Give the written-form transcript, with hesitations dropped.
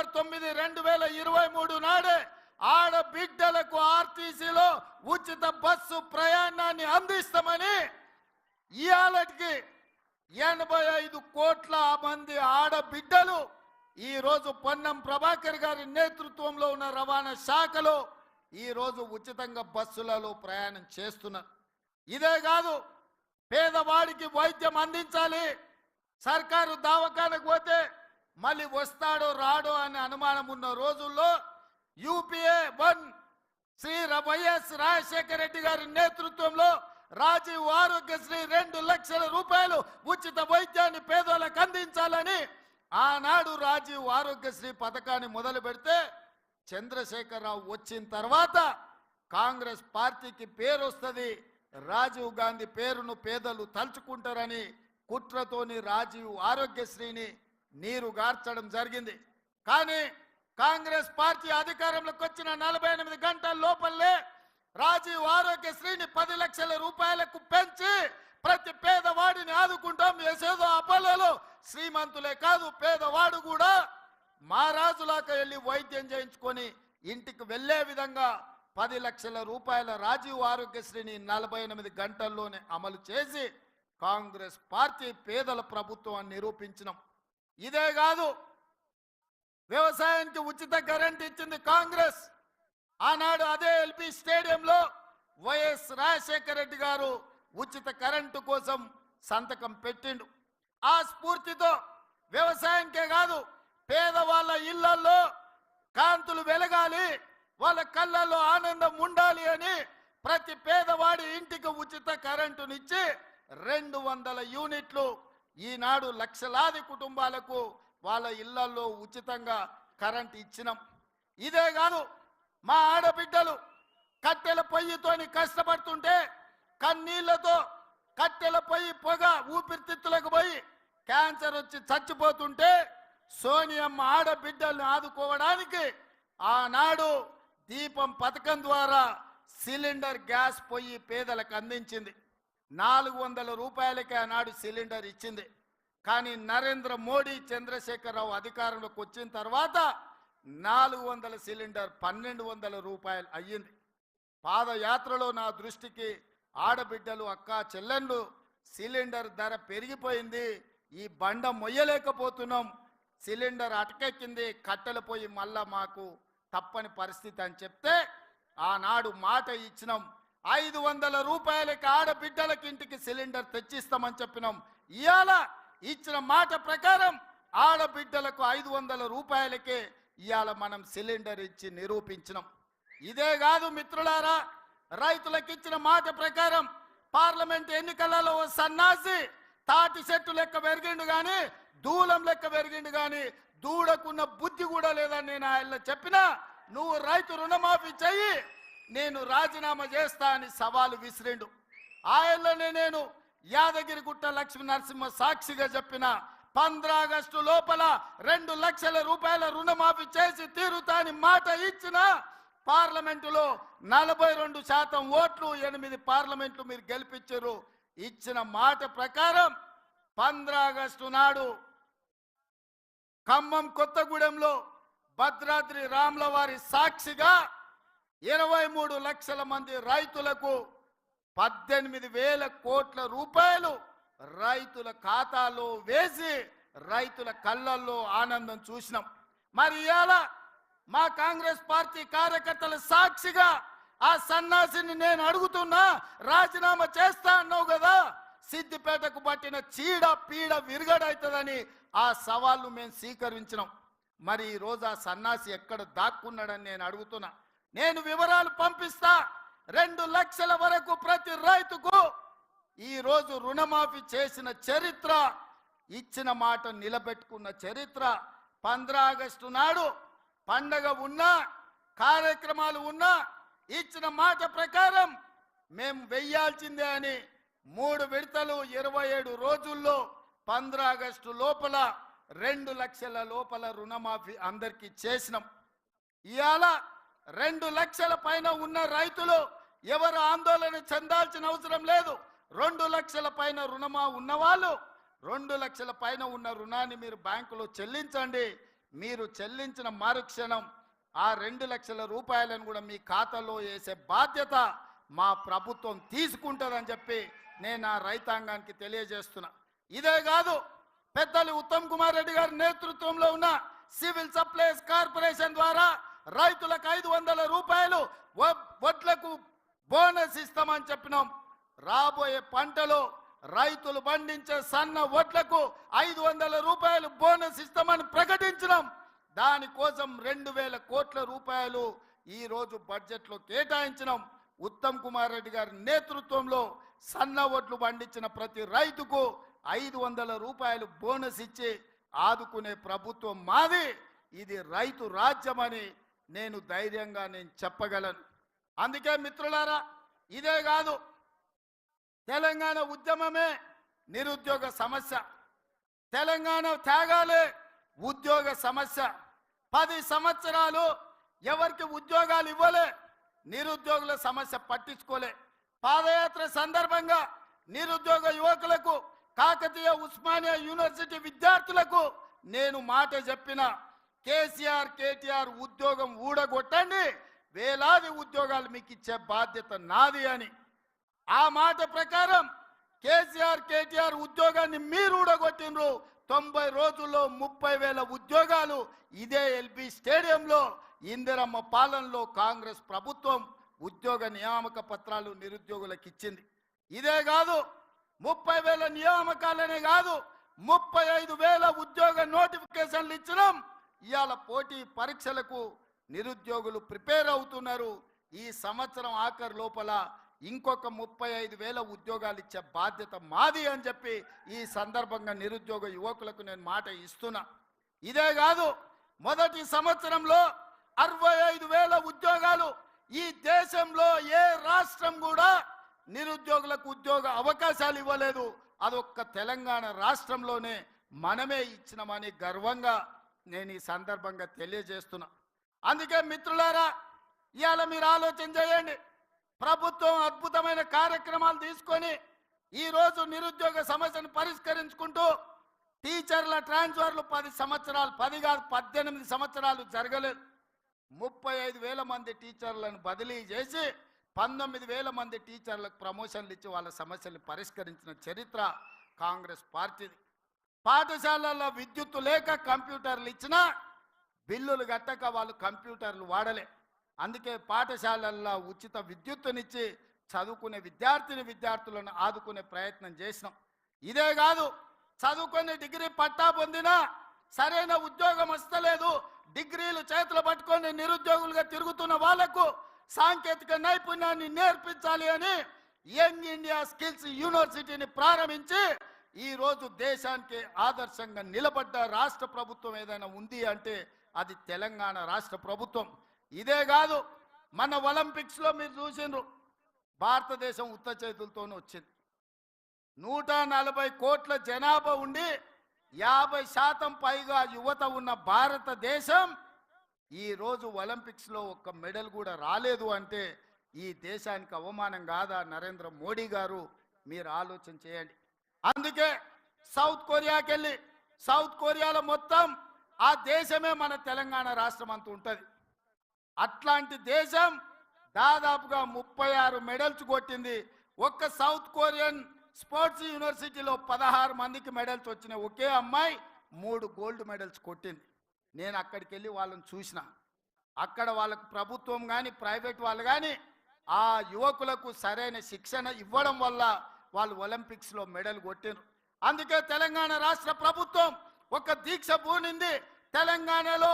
October 9, 2023 నాడే ఆడబిడ్డలకు ఆర్టీసీలో ఉచిత బస్సు ప్రయాణాన్ని అందిస్తామని ఇయాలటికి 85 కోట్ల మంది ఆడబిడ్డలు ఈ రోజు పొన్నం ప్రభాకర్ గారి నేతృత్వంలో ఉన్న రవాణా శాఖలో ఈ రోజు ఉచితంగా బస్సులలో ప్రయాణం చేస్తున్నారు. ఇదే కాదు, పేదవాడికి వైద్యం అందించాలి. సర్కారు దవాఖానకు పోతే మళ్ళీ వస్తాడో రాడో అనే అనుమానం ఉన్న రోజుల్లో యూపీఏ 1 శ్రీ వైఎస్ రాజశేఖర రెడ్డి గారి నేతృత్వంలో రాజీవ్ ఆరోగ్యశ్రీ 2 లక్షల రూపాయలు ఉచిత వైద్యాన్ని పేదలకు అందించాలని ఆనాడు రాజీవ్ ఆరోగ్యశ్రీ పథకాన్ని మొదలు పెడితే చంద్రశేఖరరావు వచ్చిన తర్వాత కాంగ్రెస్ పార్టీకి పేరు వస్తుంది, రాజీవ్ గాంధీ పేరును పేదలు తలుచుకుంటారని కుట్రతోని రాజీవ్ ఆరోగ్యశ్రీని నీరు గార్చడం జరిగింది. కానీ కాంగ్రెస్ పార్టీ అధికారంలోకి వచ్చిన 48 గంటల లోపలే రాజీవ్ ఆరోగ్యశ్రీని 10 లక్షల రూపాయలకు పెంచి ప్రతి పేదవాడిని ఆదుకుంటాం. ఏసేదో అపోలో శ్రీమంతులే కాదు, పేదవాడు కూడా మహారాజులాగా వెళ్ళి వైద్యం చేయించుకొని ఇంటికి వెళ్లే విధంగా 10 లక్షల రూపాయల రాజీవ్ ఆరోగ్యశ్రీని 48 గంటల్లోనే అమలు చేసి కాంగ్రెస్ పార్టీ పేదల ప్రభుత్వం నిరూపించినాం. ఇదే కాదు, వ్యవసాయానికి ఉచిత కరెంట్ ఇచ్చింది కాంగ్రెస్. ఆనాడు అదే ఎల్పి స్టేడియంలో వైఎస్ రాజశేఖర రెడ్డి గారు ఉచిత కరెంటు కోసం సంతకం పెట్టిండు. ఆ స్ఫూర్తితో వ్యవసాయానికే కాదు, పేదవాళ్ళ ఇళ్లలో కాంతులు వెలగాలి, వాళ్ళ కళ్ళల్లో ఆనందం ఉండాలి అని ప్రతి పేదవాడి ఇంటికి ఉచిత కరెంటునిచ్చి 200 యూనిట్లు ఈనాడు లక్షలాది కుటుంబాలకు వాళ్ళ ఇళ్లలో ఉచితంగా కరెంట్ ఇచ్చినాం. ఇదే కాదు, మా ఆడబిడ్డలు కట్టెల పొయ్యితోని కష్టపడుతుంటే కన్నీళ్లతో కట్టెల పొయ్యి పొగ ఊపిరితిత్తులకు పోయి క్యాన్సర్ వచ్చి చచ్చిపోతుంటే సోనియమ్మ ఆడబిడ్డల్ని ఆదుకోవడానికి ఆనాడు దీపం పథకం ద్వారా సిలిండర్ గ్యాస్ పొయ్యి పేదలకు అందించింది. 400 రూపాయలకే ఆనాడు సిలిండర్ ఇచ్చింది. కానీ నరేంద్ర మోడీ చంద్రశేఖరరావు అధికారంలోకి వచ్చిన తర్వాత 400 సిలిండర్ 1200 రూపాయలు అయ్యింది. పాదయాత్రలో నా దృష్టికి ఆడబిడ్డలు అక్క చెల్లెళ్ళు సిలిండర్ ధర పెరిగిపోయింది, ఈ బండ మొయ్యలేకపోతున్నాం, సిలిండర్ అటకెక్కింది, కట్టెలు పోయి మళ్ళా మాకు తప్పని పరిస్థితి అని చెప్తే ఆనాడు మాట ఇచ్చినాం. 500 రూపాయలకి ఆడబిడ్డలకి ఇంటికి సిలిండర్ తెచ్చిస్తామని చెప్పినాం. ఇవాళ ఇచ్చిన మాట ప్రకారం ఆడబిడ్డలకు 500 రూపాయలకే ఇవాళ మనం సిలిండర్ ఇచ్చి నిరూపించినాం. ఇదే కాదు మిత్రులారా, రైతులకు ఇచ్చిన మాట ప్రకారం పార్లమెంట్ ఎన్నికలలో సన్నాసి తాటి చెట్టు లెక్క పెరిగిండు కానీ దూలం లెక్క పెరిగిండు కానీ దూడకున్న బుద్ధి కూడా లేదని నేను ఆయన చెప్పినా, నువ్వు రైతు రుణమాఫీ చెయ్యి, నేను రాజీనామా చేస్తా అని సవాలు విసిరిండు. ఆయనలోనే నేను యాదగిరిగుట్ట లక్ష్మీ నరసింహ సాక్షిగా చెప్పిన 15 ఆగస్టు లోపల 2 లక్షల రూపాయల రుణమాఫీ చేసి తీరుతాని మాట ఇచ్చిన పార్లమెంటులో 42% ఓట్లు 8 పార్లమెంట్లు మీరు గెలిపించారు. ఇచ్చిన మాట ప్రకారం 15 ఆగస్టు నాడు ఖమ్మం కొత్తగూడెంలో భద్రాద్రి రాముల వారి సాక్షిగా 23 లక్షల మంది రైతులకు 18,000 కోట్ల రూపాయలు రైతుల ఖాతాలో వేసి రైతుల కళ్ళల్లో ఆనందం చూసినాం. మరి ఇవాళ మా కాంగ్రెస్ పార్టీ కార్యకర్తల సాక్షిగా ఆ సన్నాసిని నేను అడుగుతున్నా, రాజీనామా చేస్తా అన్నావు కదా, సిద్దిపేటకు పట్టిన చీడ పీడ విరుగడవుతుందని ఆ సవాళ్ళు మేము స్వీకరించినాం. మరి ఈరోజు ఆ సన్నాసి ఎక్కడ దాక్కున్నాడని నేను అడుగుతున్నా. నేను వివరాలు పంపిస్తా. 2 లక్షల వరకు ప్రతి రైతుకు ఈరోజు రుణమాఫీ చేసిన చరిత్ర, ఇచ్చిన మాట నిలబెట్టుకున్న చరిత్ర. 15 ఆగస్టు నాడు పండగ ఉన్నా కార్యక్రమాలు ఉన్నా ఇచ్చిన మాట ప్రకారం మేము వెయ్యాల్సిందే అని 3 విడతలు 27 రోజుల్లో 15 ఆగస్టు లోపల 2 లక్షల లోపల రుణమాఫీ అందరికీ చేసినాం. ఇవాళ 2 లక్షల పైన ఉన్న రైతులు ఎవరు ఆందోళన చెందాల్సిన అవసరం లేదు. 2 లక్షల పైన రుణమా ఉన్నవాళ్ళు 2 లక్షల పైన ఉన్న రుణాన్ని మీరు బ్యాంకులో చెల్లించండి. మీరు చెల్లించిన మరుక్షణం ఆ 2 లక్షల రూపాయలను కూడా మీ ఖాతాలో వేసే బాధ్యత మా ప్రభుత్వం తీసుకుంటుందని చెప్పి నేను ఆ రైతాంగానికి తెలియజేస్తున్నా. ఇదే కాదు, పెద్దలు ఉత్తమ్ కుమార్ రెడ్డి గారి నేతృత్వంలో ఉన్న సివిల్ సప్లైస్ కార్పొరేషన్ ద్వారా రైతులకు 500 రూపాయలు వడ్లకు బోనస్ ఇస్తామని చెప్పినాం. రాబోయే పంటలో రైతులు పండించే సన్న వడ్లకు 500 రూపాయలు బోనస్ ఇస్తామని ప్రకటించినాం. దానికోసం 2000 కోట్ల రూపాయలు ఈ రోజు బడ్జెట్లో కేటాయించినాం. ఉత్తమ్ కుమార్ రెడ్డి గారి నేతృత్వంలో సన్న వడ్లు పండించిన ప్రతి రైతుకు 500 రూపాయలు బోనస్ ఇచ్చి ఆదుకునే ప్రభుత్వం మాది. ఇది రైతు రాజ్యమని నేను ధైర్యంగా చెప్పగలను. అందుకే మిత్రులారా, ఇదే కాదు, తెలంగాణ ఉద్యమమే నిరుద్యోగ సమస్య, తెలంగాణ త్యాగాలే ఉద్యోగ సమస్య. 10 సంవత్సరాలు ఎవరికి ఉద్యోగాలు ఇవ్వలే, నిరుద్యోగుల సమస్య పట్టించుకోలే. పాదయాత్ర సందర్భంగా నిరుద్యోగ యువకులకు, కాకతీయ ఉస్మానియా యూనివర్సిటీ విద్యార్థులకు నేను మాట చెప్పిన, కేసీఆర్ కేటీఆర్ ఉద్యోగం ఊడగొట్టండి, వేలాది ఉద్యోగాలు మీకు ఇచ్చే బాధ్యత నాది అని. ఆ మాట ప్రకారం కేసీఆర్ కేటీఆర్ ఉద్యోగాన్ని మీరు ఊడగొట్టినరు. 90 రోజుల్లో 30,000 ఉద్యోగాలు ఇదే ఎల్బీ స్టేడియంలో ఇందిరమ్మ పాలనలో కాంగ్రెస్ ప్రభుత్వం ఉద్యోగ నియామక పత్రాలు నిరుద్యోగులకు ఇచ్చింది. ఇదే కాదు, 30,000 నియామకాలనే కాదు, 35,000 ఉద్యోగ నోటిఫికేషన్లు ఇచ్చినాం. ఇవాళ పోటీ పరీక్షలకు నిరుద్యోగులు ప్రిపేర్ అవుతున్నారు. ఈ సంవత్సరం ఆఖరు లోపల ఇంకొక 35,000 ఉద్యోగాలు ఇచ్చే బాధ్యత మాది అని చెప్పి ఈ సందర్భంగా నిరుద్యోగ యువకులకు నేను మాట ఇస్తున్నా. ఇదే కాదు, మొదటి సంవత్సరంలో 65,000 ఉద్యోగాలు. ఈ దేశంలో ఏ రాష్ట్రం కూడా నిరుద్యోగులకు ఉద్యోగ అవకాశాలు ఇవ్వలేదు. అదొక్క తెలంగాణ రాష్ట్రంలోనే మనమే ఇచ్చినామని గర్వంగా నేను ఈ సందర్భంగా తెలియజేస్తున్నా. అందుకే మిత్రులారా, ఇవాళ మీరు ఆలోచన చేయండి. ప్రభుత్వం అద్భుతమైన కార్యక్రమాలు తీసుకొని ఈరోజు నిరుద్యోగ సమస్యను పరిష్కరించుకుంటూ టీచర్ల ట్రాన్స్ఫర్లు 10 సంవత్సరాలు, 10 కాదు 18 సంవత్సరాలు జరగలేదు. 35,000 మంది టీచర్లను బదిలీ చేసి 19,000 మంది టీచర్లకు ప్రమోషన్లు ఇచ్చి వాళ్ళ సమస్యలు పరిష్కరించిన చరిత్ర కాంగ్రెస్ పార్టీది. పాఠశాలల్లో విద్యుత్తు లేక కంప్యూటర్లు ఇచ్చినా బిల్లులు కట్టక వాళ్ళు కంప్యూటర్లు వాడలే. అందుకే పాఠశాలల్లో ఉచిత విద్యుత్తునిచ్చి చదువుకునే విద్యార్థులను ఆదుకునే ప్రయత్నం చేసినాం. ఇదే కాదు, చదువుకుని డిగ్రీ పట్టా పొందినా సరైన ఉద్యోగం వస్తలేదు, డిగ్రీలు చేతులు పట్టుకొని నిరుద్యోగులుగా తిరుగుతున్న వాళ్లకు సాంకేతిక నైపుణ్యాన్ని నేర్పించాలి అని యంగ్ ఇండియా స్కిల్స్ యూనివర్సిటీని ప్రారంభించి ఈరోజు దేశానికి ఆదర్శంగా నిలబడ్డ రాష్ట్ర ప్రభుత్వం ఏదైనా ఉంది అంటే అది తెలంగాణ రాష్ట్ర ప్రభుత్వం. ఇదే కాదు, మన ఒలింపిక్స్లో మీరు చూసిండ్రు, భారతదేశం ఉత్త చేతులతోనే వచ్చింది. 140 కోట్ల జనాభా ఉండి 50% పైగా యువత ఉన్న భారతదేశం ఈరోజు ఒలింపిక్స్లో ఒక్క మెడల్ కూడా రాలేదు అంటే ఈ దేశానికి అవమానం కాదా? నరేంద్ర మోడీ గారు, మీరు ఆలోచన చేయండి. అందుకే సౌత్ కొరియాకి వెళ్ళి, సౌత్ కొరియాలో మొత్తం ఆ దేశమే మన తెలంగాణ రాష్ట్రం అంత ఉంటుంది. అట్లాంటి దేశం దాదాపుగా 36 మెడల్స్ కొట్టింది. ఒక్క సౌత్ కొరియన్ స్పోర్ట్స్ యూనివర్సిటీలో 16 మందికి మెడల్స్ వచ్చినాయి. ఒకే అమ్మాయి 3 గోల్డ్ మెడల్స్ కొట్టింది. నేను అక్కడికి వెళ్ళి వాళ్ళని చూసిన. అక్కడ వాళ్ళకు ప్రభుత్వం కానీ ప్రైవేట్ వాళ్ళు కానీ ఆ యువకులకు సరైన శిక్షణ ఇవ్వడం వల్ల వాళ్ళు ఒలింపిక్స్లో మెడల్ కొట్టినారు. అందుకే తెలంగాణ రాష్ట్ర ప్రభుత్వం ఒక దీక్ష పూనింది. తెలంగాణలో